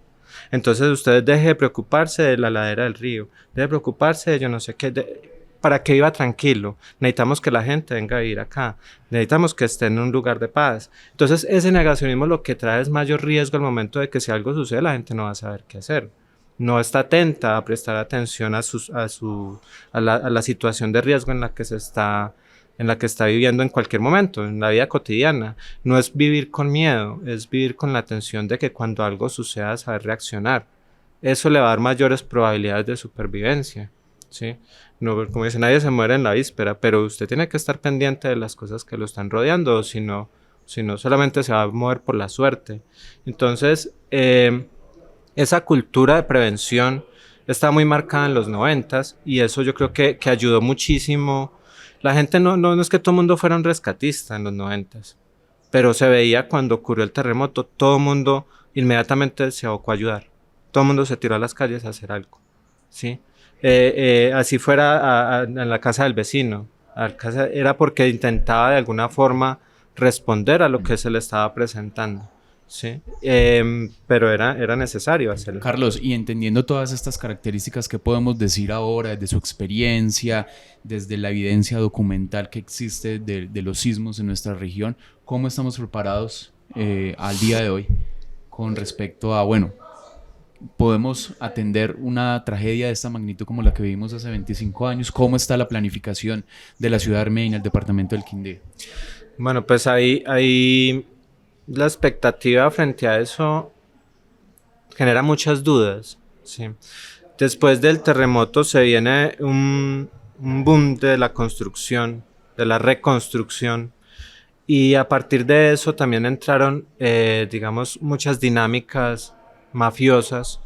Entonces usted deje de preocuparse de la ladera del río, deje de preocuparse de yo no sé qué, para que viva tranquilo. Necesitamos que la gente venga a vivir acá, necesitamos que esté en un lugar de paz. Entonces ese negacionismo lo que trae es mayor riesgo al momento de que si algo sucede la gente no va a saber qué hacer. No está atenta a prestar atención a la situación de riesgo en la que está viviendo en cualquier momento, en la vida cotidiana. No es vivir con miedo, es vivir con la atención de que cuando algo suceda, saber reaccionar. Eso le va a dar mayores probabilidades de supervivencia, ¿sí? No, como dice, nadie se muere en la víspera, pero usted tiene que estar pendiente de las cosas que lo están rodeando, o si no solamente se va a mover por la suerte. Entonces, esa cultura de prevención está muy marcada en los 90s y eso yo creo que ayudó muchísimo. La gente no es que todo el mundo fuera un rescatista en los 90s, pero se veía cuando ocurrió el terremoto, todo el mundo inmediatamente se abocó a ayudar. Todo el mundo se tiró a las calles a hacer algo, ¿sí? Así fuera en la casa del vecino, era porque intentaba de alguna forma responder a lo que se le estaba presentando. Sí, pero era necesario hacerlo. Carlos, y entendiendo todas estas características, ¿qué podemos decir ahora desde su experiencia, desde la evidencia documental que existe de los sismos en nuestra región? ¿Cómo estamos preparados al día de hoy con respecto a, bueno, podemos atender una tragedia de esta magnitud como la que vivimos hace 25 años? ¿Cómo está la planificación de la ciudad de Armenia, el departamento del Quindío? Bueno, pues ahí la expectativa frente a eso genera muchas dudas, ¿sí? Después del terremoto se viene un boom de la construcción, de la reconstrucción, y a partir de eso también entraron, digamos, muchas dinámicas mafiosas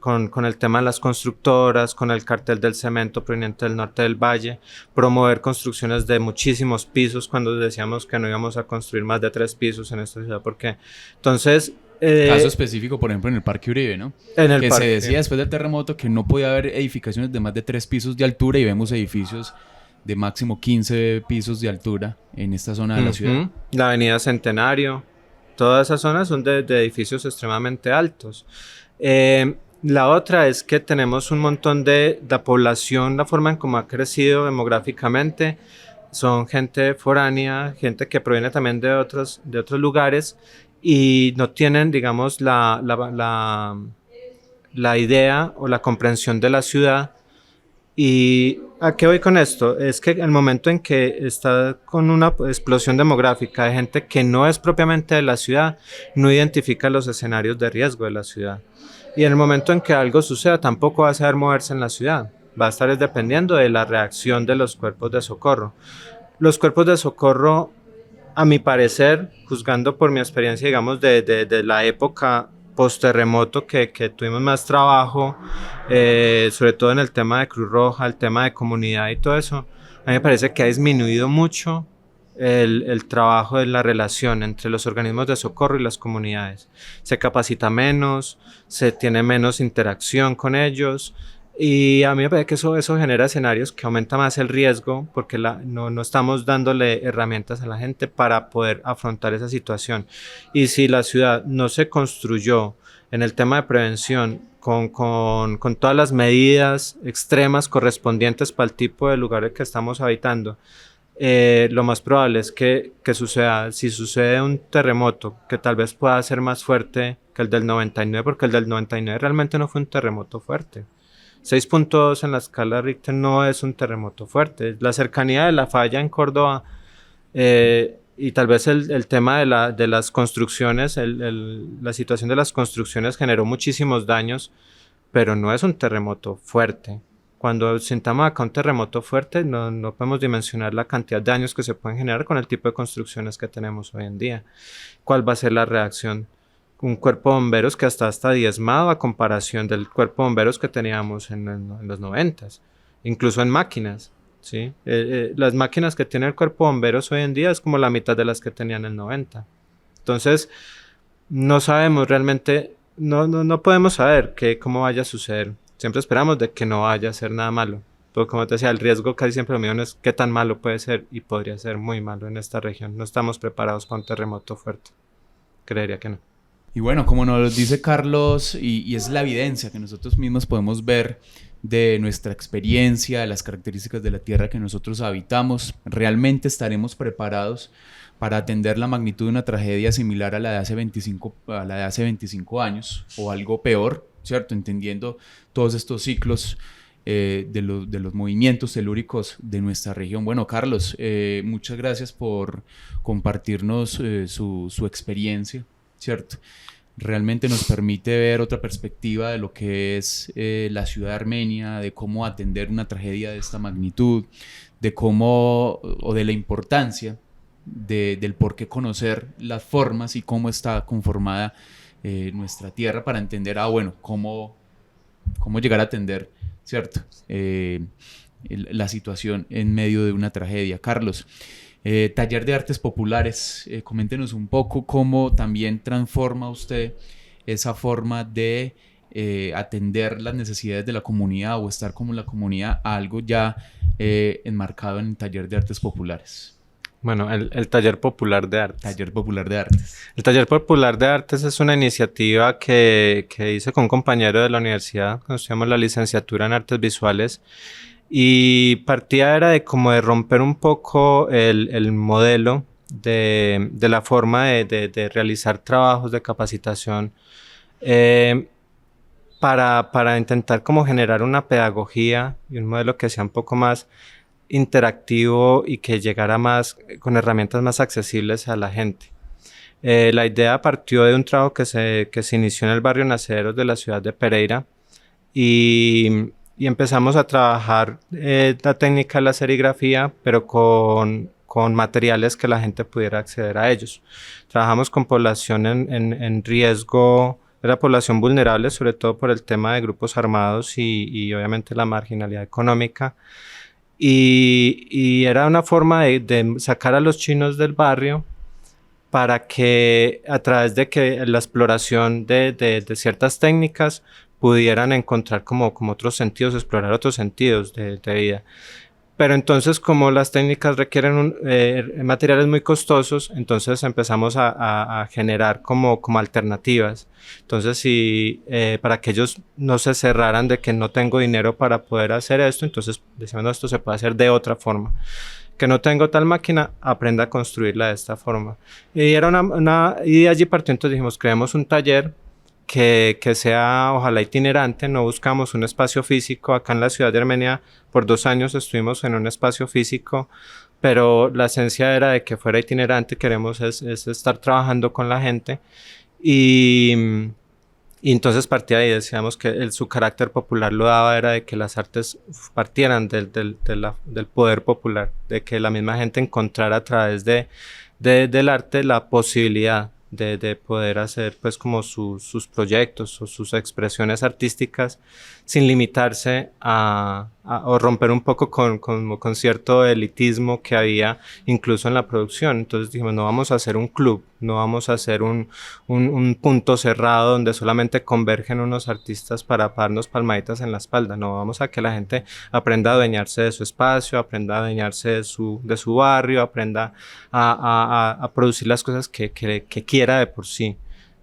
con el tema de las constructoras, con el cartel del cemento proveniente del norte del valle, promover construcciones de muchísimos pisos cuando decíamos que no íbamos a construir más de 3 pisos en esta ciudad, porque entonces... Caso específico, por ejemplo, en el Parque Uribe, ¿no? Que se decía después del terremoto que no podía haber edificaciones de más de 3 pisos de altura y vemos edificios de máximo 15 pisos de altura en esta zona de la ciudad. La Avenida Centenario, todas esas zonas son de edificios extremadamente altos. La otra es que tenemos un montón de la población, la forma en cómo ha crecido demográficamente, son gente foránea, gente que proviene también de otros lugares y no tienen, digamos, la idea o la comprensión de la ciudad. ¿Y a qué voy con esto? Es que el momento en que está con una explosión demográfica de gente que no es propiamente de la ciudad, no identifica los escenarios de riesgo de la ciudad. Y en el momento en que algo suceda, tampoco va a saber moverse en la ciudad. Va a estar dependiendo de la reacción de los cuerpos de socorro. Los cuerpos de socorro, a mi parecer, juzgando por mi experiencia, digamos, de la época post-terremoto que tuvimos más trabajo, sobre todo en el tema de Cruz Roja, el tema de comunidad y todo eso, a mí me parece que ha disminuido mucho el trabajo de la relación entre los organismos de socorro y las comunidades. Se capacita menos, se tiene menos interacción con ellos y a mí me parece que eso genera escenarios que aumenta más el riesgo porque no estamos dándole herramientas a la gente para poder afrontar esa situación. Y si la ciudad no se construyó en el tema de prevención con todas las medidas extremas correspondientes para el tipo de lugar que estamos habitando, lo más probable es que suceda, si sucede un terremoto que tal vez pueda ser más fuerte que el del 99, porque el del 99 realmente no fue un terremoto fuerte. 6.2 en la escala Richter no es un terremoto fuerte. La cercanía de la falla en Córdoba y tal vez el tema de las construcciones, la situación de las construcciones generó muchísimos daños, pero no es un terremoto fuerte. Cuando sintamos acá un terremoto fuerte, no podemos dimensionar la cantidad de daños que se pueden generar con el tipo de construcciones que tenemos hoy en día. ¿Cuál va a ser la reacción? Un cuerpo de bomberos que está diezmado a comparación del cuerpo de bomberos que teníamos en los 90s, incluso en máquinas, ¿sí? Las máquinas que tiene el cuerpo de bomberos hoy en día es como la mitad de las que tenían en el 90. Entonces, no sabemos realmente, no podemos saber cómo vaya a suceder. Siempre esperamos de que no vaya a ser nada malo. Pero como te decía, el riesgo casi siempre lo mío no es qué tan malo puede ser y podría ser muy malo en esta región. No estamos preparados para un terremoto fuerte. Creería que no. Y bueno, como nos dice Carlos, y es la evidencia que nosotros mismos podemos ver de nuestra experiencia, de las características de la tierra que nosotros habitamos, realmente estaremos preparados para atender la magnitud de una tragedia similar a la de hace 25 años o algo peor, ¿cierto? Entendiendo todos estos ciclos de los movimientos telúricos de nuestra región. Bueno, Carlos, muchas gracias por compartirnos su experiencia, ¿cierto? Realmente nos permite ver otra perspectiva de lo que es la ciudad de Armenia, de cómo atender una tragedia de esta magnitud, de cómo o de la importancia del por qué conocer las formas y cómo está conformada nuestra tierra para entender, bueno, cómo llegar a atender, ¿cierto? La situación en medio de una tragedia. Carlos, Taller de Artes Populares, coméntenos un poco cómo también transforma usted esa forma de atender las necesidades de la comunidad o estar como la comunidad a algo ya enmarcado en el Taller de Artes Populares. Bueno, el Taller Popular de Artes. Taller Popular de Artes. El Taller Popular de Artes es una iniciativa que hice con un compañero de la universidad, cuando estudiamos la licenciatura en Artes Visuales, y partía era de como de romper un poco el modelo de la forma de realizar trabajos de capacitación para intentar como generar una pedagogía y un modelo que sea un poco más interactivo y que llegara más con herramientas más accesibles a la gente. La idea partió de un trabajo que se inició en el barrio Naceros de la ciudad de Pereira y empezamos a trabajar la técnica de la serigrafía, pero con materiales que la gente pudiera acceder a ellos. Trabajamos con población en riesgo, era población vulnerable, sobre todo por el tema de grupos armados y obviamente la marginalidad económica. Y era una forma de sacar a los chinos del barrio para que a través de que la exploración de ciertas técnicas pudieran encontrar como otros sentidos, explorar otros sentidos de vida. Pero entonces, como las técnicas requieren materiales muy costosos, entonces empezamos a generar como alternativas. Entonces, para que ellos no se cerraran de que no tengo dinero para poder hacer esto, entonces decimos, no, esto se puede hacer de otra forma. Que no tengo tal máquina, aprenda a construirla de esta forma. Y de allí partió, entonces dijimos, creemos un taller que sea ojalá itinerante, no buscamos un espacio físico. Acá en la ciudad de Armenia por 2 años estuvimos en un espacio físico, pero la esencia era de que fuera itinerante. Queremos es estar trabajando con la gente y entonces partía de ahí, decíamos que su carácter popular lo daba era de que las artes partieran del poder popular, de que la misma gente encontrara a través del arte la posibilidad de poder hacer pues como sus proyectos o sus expresiones artísticas sin limitarse o romper un poco con cierto elitismo que había incluso en la producción. Entonces dijimos, no vamos a hacer un club, no vamos a hacer un punto cerrado donde solamente convergen unos artistas para darnos palmaditas en la espalda. No, vamos a que la gente aprenda a adueñarse de su espacio, aprenda a adueñarse de su barrio, aprenda a producir las cosas que quiera de por sí.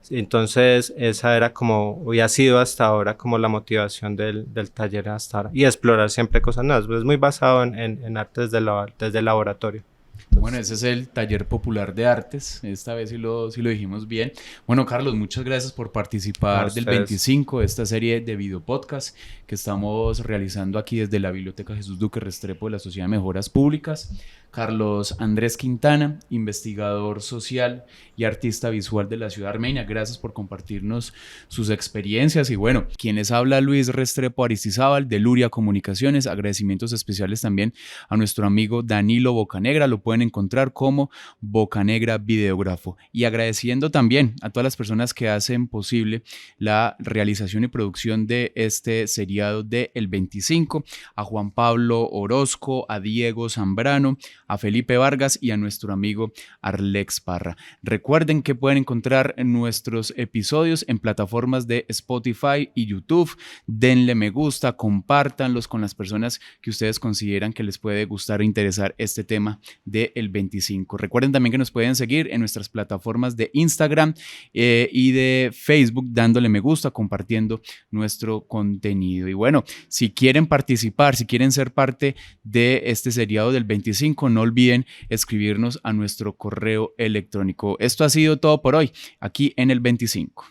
Entonces esa era como, y ha sido hasta ahora como la motivación del taller hasta ahora, y explorar siempre cosas nuevas. Es muy basado en artes desde el laboratorio. Entonces, bueno, ese es el Taller Popular de Artes, esta vez sí lo dijimos bien. Bueno, Carlos, muchas gracias por participar del 25 de esta serie de videopodcast que estamos realizando aquí desde la Biblioteca Jesús Duque Restrepo de la Sociedad de Mejoras Públicas. Carlos Andrés Quintana, investigador social y artista visual de la ciudad de Armenia, gracias por compartirnos sus experiencias. Y bueno, quienes habla Luis Restrepo Aristizábal de Luria Comunicaciones. Agradecimientos especiales también a nuestro amigo Danilo Bocanegra, lo pueden encontrar como Bocanegra Videógrafo. Y agradeciendo también a todas las personas que hacen posible la realización y producción de este seriado de El 25, a Juan Pablo Orozco, a Diego Zambrano, a Felipe Vargas y a nuestro amigo Arlex Parra. Recuerden que pueden encontrar nuestros episodios en plataformas de Spotify y YouTube. Denle me gusta, compártanlos con las personas que ustedes consideran que les puede gustar e interesar este tema del 25. Recuerden también que nos pueden seguir en nuestras plataformas de Instagram y de Facebook, dándole me gusta, compartiendo nuestro contenido. Y bueno, si quieren participar, si quieren ser parte de este seriado del 25, no olviden escribirnos a nuestro correo electrónico. Esto ha sido todo por hoy, aquí en el 25.